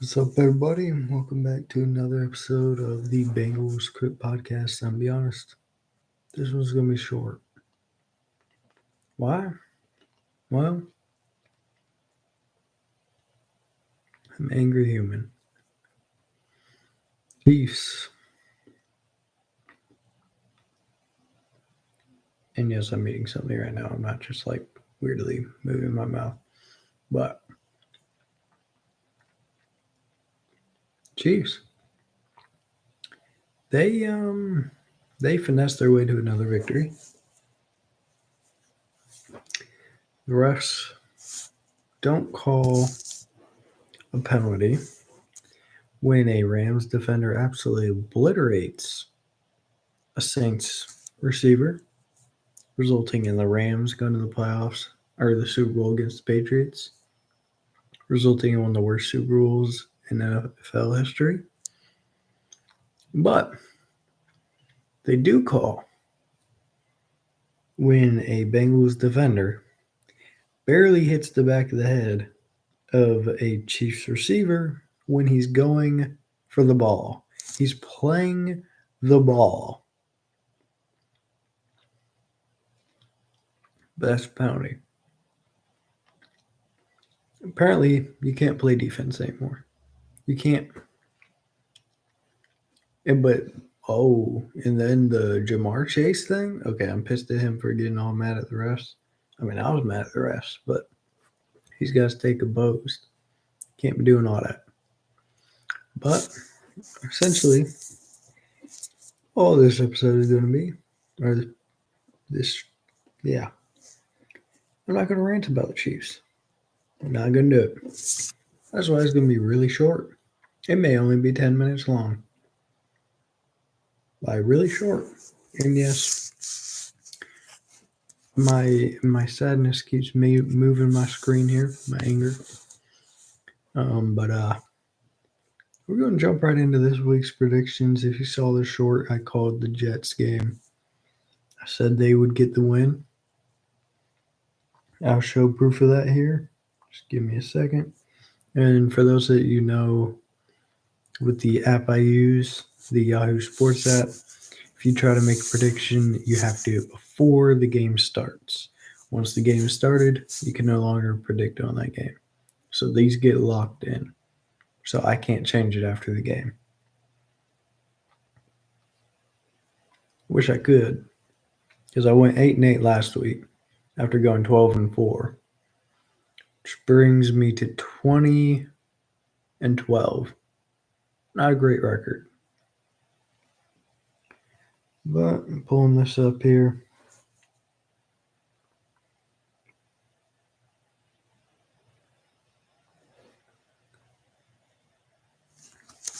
What's up, everybody? Welcome back to another episode of the Bengals Crypt podcast. I'm be honest, this one's gonna be short. Why? Well, I'm an angry human. Chiefs, and yes, I'm eating something right now. I'm not just like weirdly moving my mouth, but Chiefs, they they finessed their way to another victory. The refs don't call a penalty when a Rams defender absolutely obliterates a Saints receiver, resulting in the Rams going to the playoffs or the Super Bowl against the Patriots, resulting in one of the worst Super Bowls in NFL history. But they do call when a Bengals defender barely hits the back of the head of a Chiefs receiver when he's going for the ball. He's playing the ball. But that's a penalty. Apparently, you can't play defense anymore. You can't. But and then the Jamar Chase thing. Okay, I'm pissed at him for getting all mad at the refs. I mean, I was mad at the refs, but he's got to stay composed. Can't be doing all that. But essentially, all this episode is going to be, or this, yeah. I'm not going to rant about the Chiefs. I'm not going to do it. That's why it's going to be really short. It may only be 10 minutes long. Like really short. And yes, my sadness keeps me moving my screen here, my anger. But we're going to jump right into this week's predictions. If you saw the short, I called the Jets game. I said they would get the win. I'll show proof of that here. Just give me a second. And for those that you know, with the app I use, the Yahoo Sports app, if you try to make a prediction, you have to do it before the game starts. Once the game is started, you can no longer predict on that game. So these get locked in. So I can't change it after the game. Wish I could, because I went 8-8 last week after going 12-4, which brings me to 20-12. Not a great record, but I'm pulling this up here.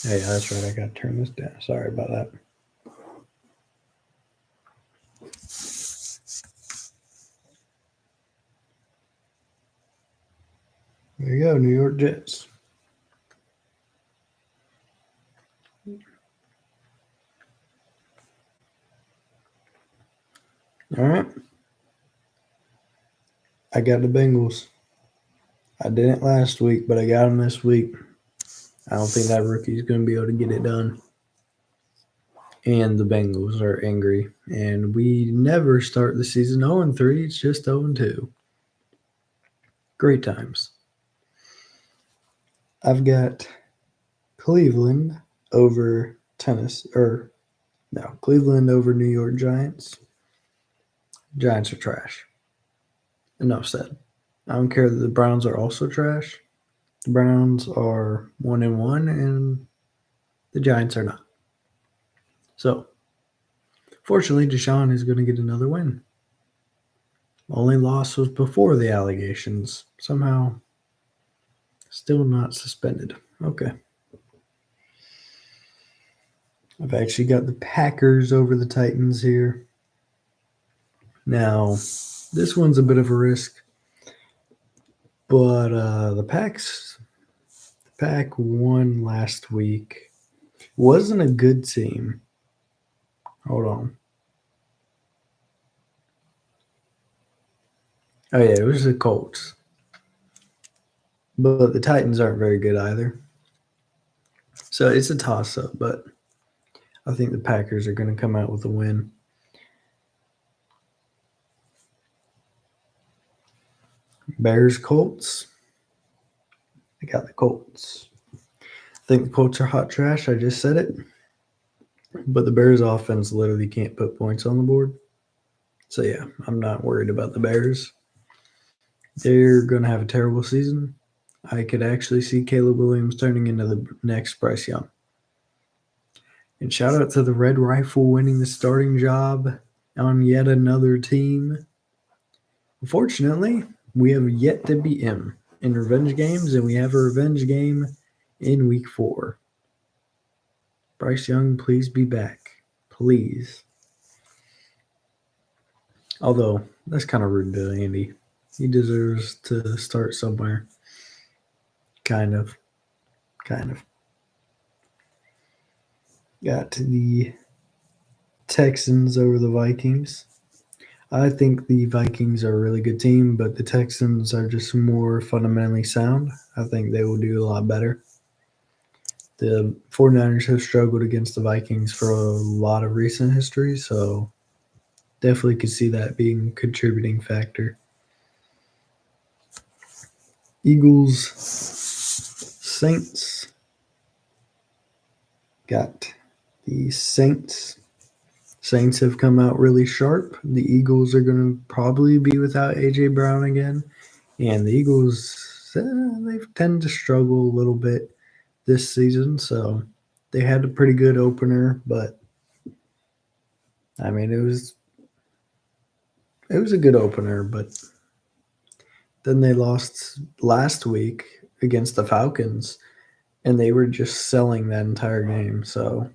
Hey, that's right. I got to turn this down. Sorry about that. There you go, New York Jets. All right. I got the Bengals. I didn't last week, but I got them this week. I don't think that rookie's going to be able to get it done. And the Bengals are angry. And we never start the season 0-3. It's just 0-2. Great times. I've got Cleveland over Cleveland over New York Giants. Giants are trash. Enough said. I don't care that the Browns are also trash. The Browns are 1-1 and the Giants are not. So, fortunately, Deshaun is going to get another win. Only loss was before the allegations. Somehow, still not suspended. Okay. I've actually got the Packers over the Titans here. Now, this one's a bit of a risk, but the Pack won last week. Wasn't a good team. Hold on. Oh yeah, it was the Colts. But the Titans aren't very good either. So it's a toss up, but I think the Packers are going to come out with a win. Bears Colts. I got the Colts. I think the Colts are hot trash. I just said it. But the Bears offense literally can't put points on the board. So yeah, I'm not worried about the Bears. They're going to have a terrible season. I could actually see Caleb Williams turning into the next Bryce Young. And shout out to the Red Rifle winning the starting job on yet another team. Unfortunately, we have yet to beat him in revenge games, and we have a revenge game in week 4. Bryce Young, please be back. Please. Although, that's kind of rude to Andy. He deserves to start somewhere. Kind of. Got the Texans over the Vikings. I think the Vikings are a really good team, but the Texans are just more fundamentally sound. I think they will do a lot better. The 49ers have struggled against the Vikings for a lot of recent history, so definitely could see that being a contributing factor. Eagles, Saints. Got the Saints. Saints have come out really sharp. The Eagles are going to probably be without A.J. Brown again. And the Eagles, they tend to struggle a little bit this season. So they had a pretty good opener, but I mean, it was a good opener, but then they lost last week against the Falcons, and they were just selling that entire game. So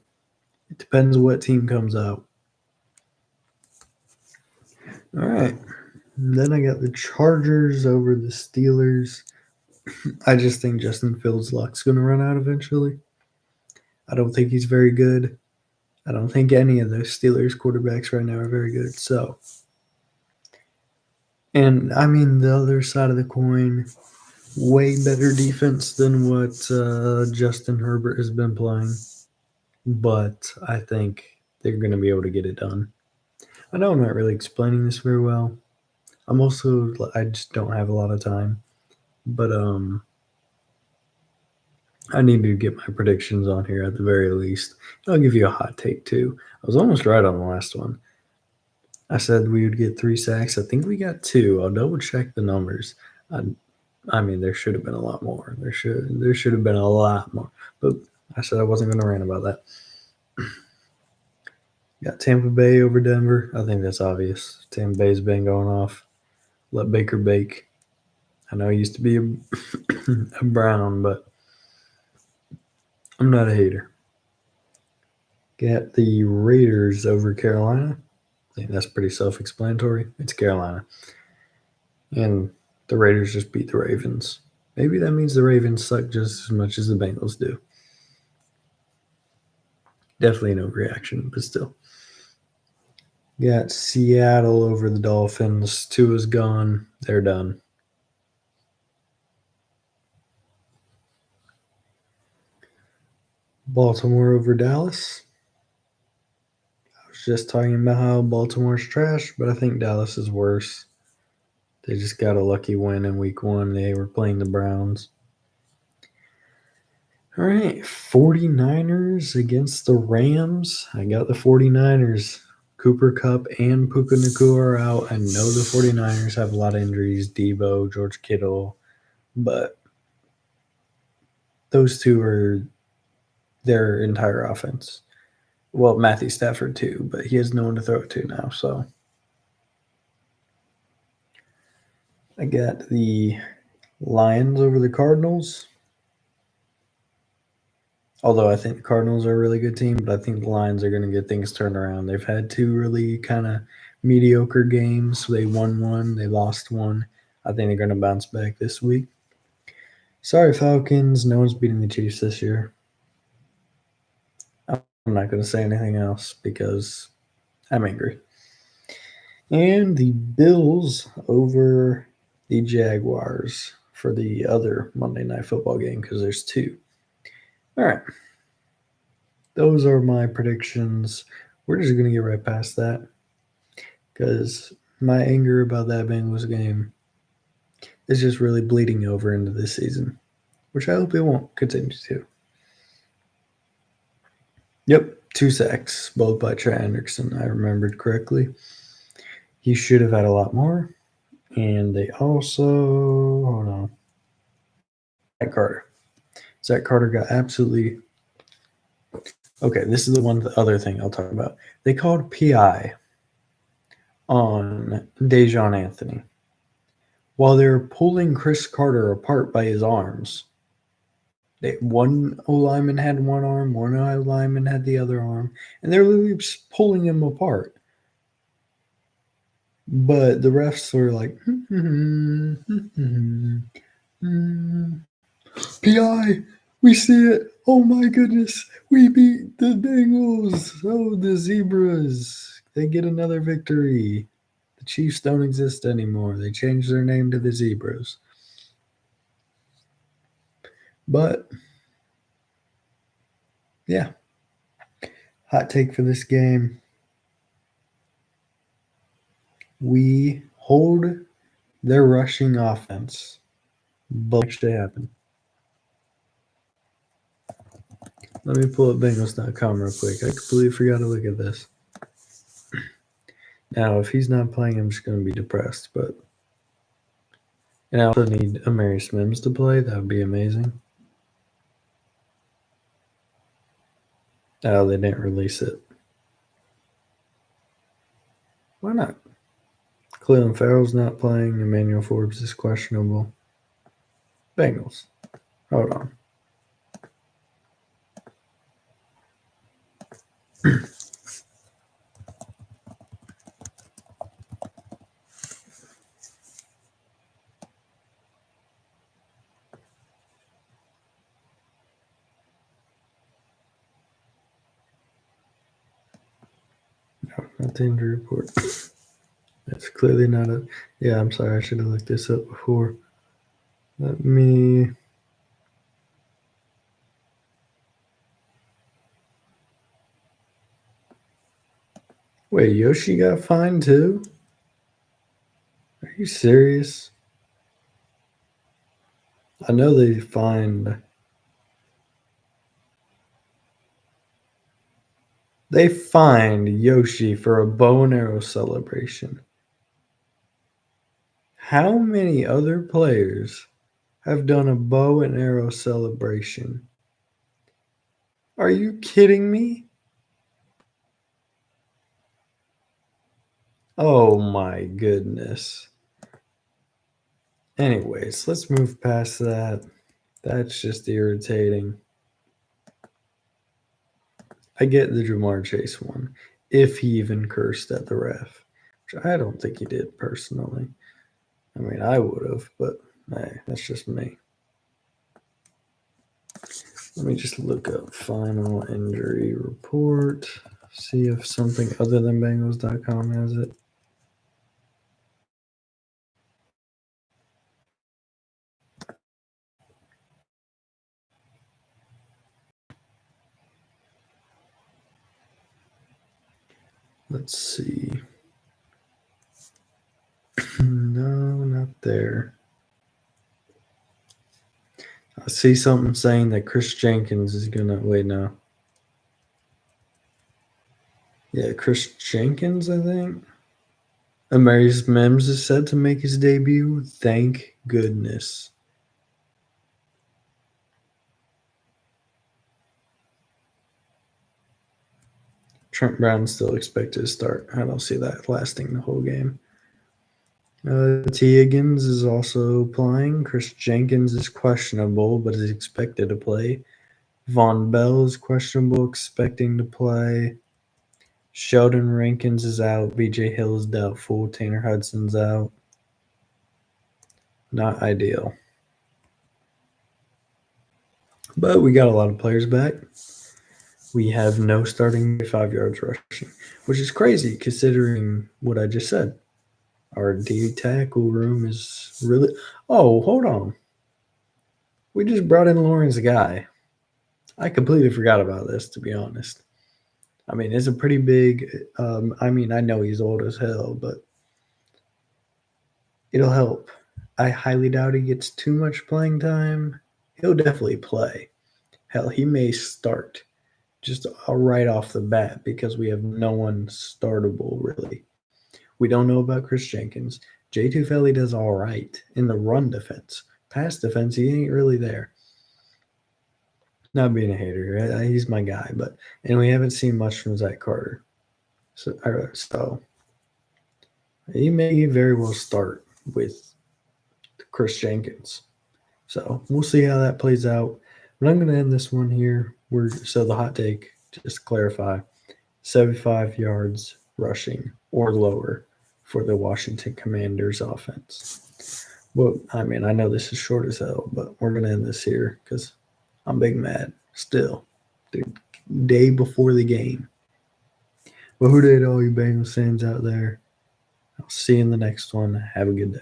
it depends what team comes out. All right. And then I got the Chargers over the Steelers. I just think Justin Fields' luck's going to run out eventually. I don't think he's very good. I don't think any of those Steelers quarterbacks right now are very good. So, and I mean, the other side of the coin, way better defense than what Justin Herbert has been playing. But I think they're going to be able to get it done. I know I'm not really explaining this very well. I just don't have a lot of time. But I need to get my predictions on here at the very least. I'll give you a hot take too. I was almost right on the last one. I said we would get 3 sacks. I think we got 2. I'll double check the numbers. I mean, there should have been a lot more. There should have been a lot more. But I said I wasn't going to rant about that. Got Tampa Bay over Denver. I think that's obvious. Tampa Bay's been going off. Let Baker bake. I know he used to be a Brown, but I'm not a hater. Got the Raiders over Carolina. I think that's pretty self-explanatory. It's Carolina. And the Raiders just beat the Ravens. Maybe that means the Ravens suck just as much as the Bengals do. Definitely no reaction, but still. Got Seattle over the Dolphins. Tua's gone. They're done. Baltimore over Dallas. I was just talking about how Baltimore's trash, but I think Dallas is worse. They just got a lucky win in week 1. They were playing the Browns. All right, 49ers against the Rams. I got the 49ers. Cooper Kupp and Puka Nacua are out. I know the 49ers have a lot of injuries. Debo, George Kittle. But those two are their entire offense. Well, Matthew Stafford too, but he has no one to throw it to now. So I got the Lions over the Cardinals. Although I think the Cardinals are a really good team, but I think the Lions are going to get things turned around. They've had 2 really kind of mediocre games. They won 1, they lost 1. I think they're going to bounce back this week. Sorry, Falcons. No one's beating the Chiefs this year. I'm not going to say anything else because I'm angry. And the Bills over the Jaguars for the other Monday Night Football game because there's 2. All right. those are my predictions. We're just gonna get right past that because my anger about that Bengals game is just really bleeding over into this season, which I hope it won't continue to. Yep, 2 sacks, both by Trey Anderson. I remembered correctly. He should have had a lot more. And they also, hold on, Zach Carter. Zach Carter got absolutely. Okay, this is the other thing I'll talk about. They called PI on Dejon Anthony while they were pulling Chris Carter apart by his arms. One O lineman had one arm, one O lineman had the other arm, and they're literally just pulling him apart. But the refs were like, PI, we see it. Oh my goodness, we beat the Bengals. Oh, the Zebras. They get another victory. The Chiefs don't exist anymore. They changed their name to the Zebras. But, yeah, hot take for this game. We hold their rushing offense, but actually happen. Let me pull up Bengals.com real quick. I completely forgot to look at this. Now, if he's not playing, I'm just going to be depressed. And I also need Amarius Mims to play. That would be amazing. Oh, they didn't release it. Why not? Cleveland Farrell's not playing. Emmanuel Forbes is questionable. Bengals. Hold on. No, not the injury report. That's clearly not a. Yeah, I'm sorry. I should have looked this up before. Let me. Wait, Yoshi got fined too? Are you serious? I know they fined. They fined Yoshi for a bow and arrow celebration. How many other players have done a bow and arrow celebration? Are you kidding me? Oh my goodness. Anyways, let's move past that. That's just irritating. I get the Jamar Chase one, if he even cursed at the ref, which I don't think he did personally. I mean, I would have, but hey, that's just me. Let me just look up final injury report, see if something other than Bengals.com has it. Let's see. No, not there. I see something saying that Chris Jenkins is gonna wait now. Yeah, Chris Jenkins, I think. Amarius Mims is set to make his debut. Thank goodness. Trent Brown's still expected to start. I don't see that lasting the whole game. T. Higgins is also playing. Chris Jenkins is questionable, but is expected to play. Von Bell is questionable, expecting to play. Sheldon Rankins is out. BJ Hill is doubtful. Tanner Hudson's out. Not ideal. But we got a lot of players back. We have no starting 5 yards rushing, which is crazy considering what I just said. Our D tackle room is really. Oh, hold on. We just brought in Lawrence Guy. I completely forgot about this, to be honest. I mean, it's a pretty big. I mean, I know he's old as hell, but it'll help. I highly doubt he gets too much playing time. He'll definitely play. Hell, he may start just right off the bat because we have no one startable really. We don't know about Chris Jenkins. J. Tufeli does all right in the run defense. Pass defense, he ain't really there. Not being a hater, he's my guy, but and we haven't seen much from Zach Carter. So he may very well start with Chris Jenkins. So we'll see how that plays out. But I'm going to end this one here. So the hot take, just to clarify, 75 yards rushing or lower for the Washington Commanders offense. Well, I mean, I know this is short as hell, but we're going to end this here because I'm big mad still. Dude, day before the game. Well, who did all you Bengals fans out there? I'll see you in the next one. Have a good day.